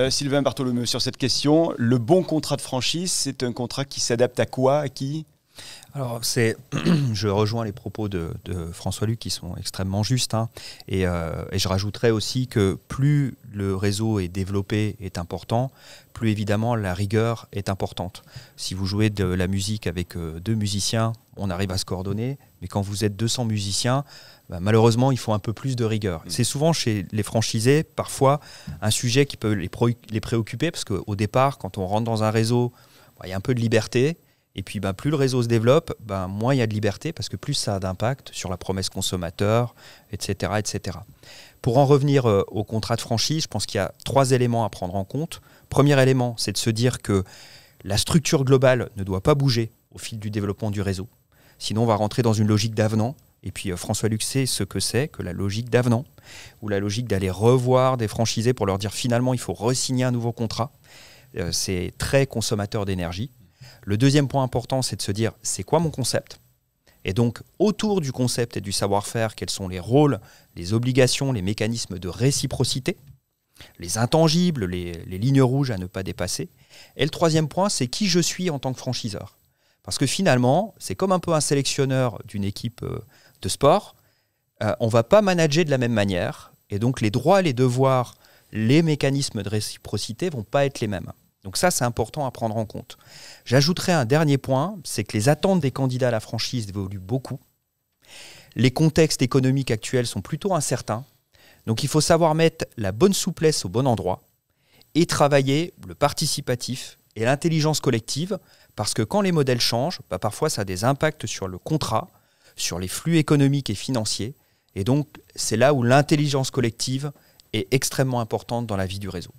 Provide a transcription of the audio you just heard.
Sylvain Bartholomew, sur cette question. Le bon contrat de franchise, c'est un contrat qui s'adapte à quoi, à qui ? Alors, je rejoins les propos de François-Luc qui sont extrêmement justes. Hein, et je rajouterais aussi que plus le réseau est développé, est important, plus évidemment la rigueur est importante. Si vous jouez de la musique avec 2 musiciens, on arrive à se coordonner. Mais quand vous êtes 200 musiciens, malheureusement, il faut un peu plus de rigueur. C'est souvent chez les franchisés, parfois, un sujet qui peut les préoccuper parce qu'au départ, quand on rentre dans un réseau, il y a un peu de liberté. Et puis plus le réseau se développe, moins il y a de liberté parce que plus ça a d'impact sur la promesse consommateur, etc., etc. Pour en revenir au contrat de franchise, je pense qu'il y a 3 éléments à prendre en compte. Premier élément, c'est de se dire que la structure globale ne doit pas bouger au fil du développement du réseau. Sinon, on va rentrer dans une logique d'avenant. Et puis François-Luc sait ce que c'est que la logique d'avenant, ou la logique d'aller revoir des franchisés pour leur dire finalement il faut re-signer un nouveau contrat. C'est très consommateur d'énergie. Le deuxième point important, c'est de se dire, c'est quoi mon concept ? Et donc, autour du concept et du savoir-faire, quels sont les rôles, les obligations, les mécanismes de réciprocité, les intangibles, les lignes rouges à ne pas dépasser. Et le troisième point, c'est qui je suis en tant que franchiseur. Parce que finalement, c'est comme un peu un sélectionneur d'une équipe de sport. On ne va pas manager de la même manière. Et donc, les droits, les devoirs, les mécanismes de réciprocité ne vont pas être les mêmes. Donc ça, c'est important à prendre en compte. J'ajouterai un dernier point, c'est que les attentes des candidats à la franchise évoluent beaucoup. Les contextes économiques actuels sont plutôt incertains. Donc il faut savoir mettre la bonne souplesse au bon endroit et travailler le participatif et l'intelligence collective parce que quand les modèles changent, parfois ça a des impacts sur le contrat, sur les flux économiques et financiers. Et donc c'est là où l'intelligence collective est extrêmement importante dans la vie du réseau.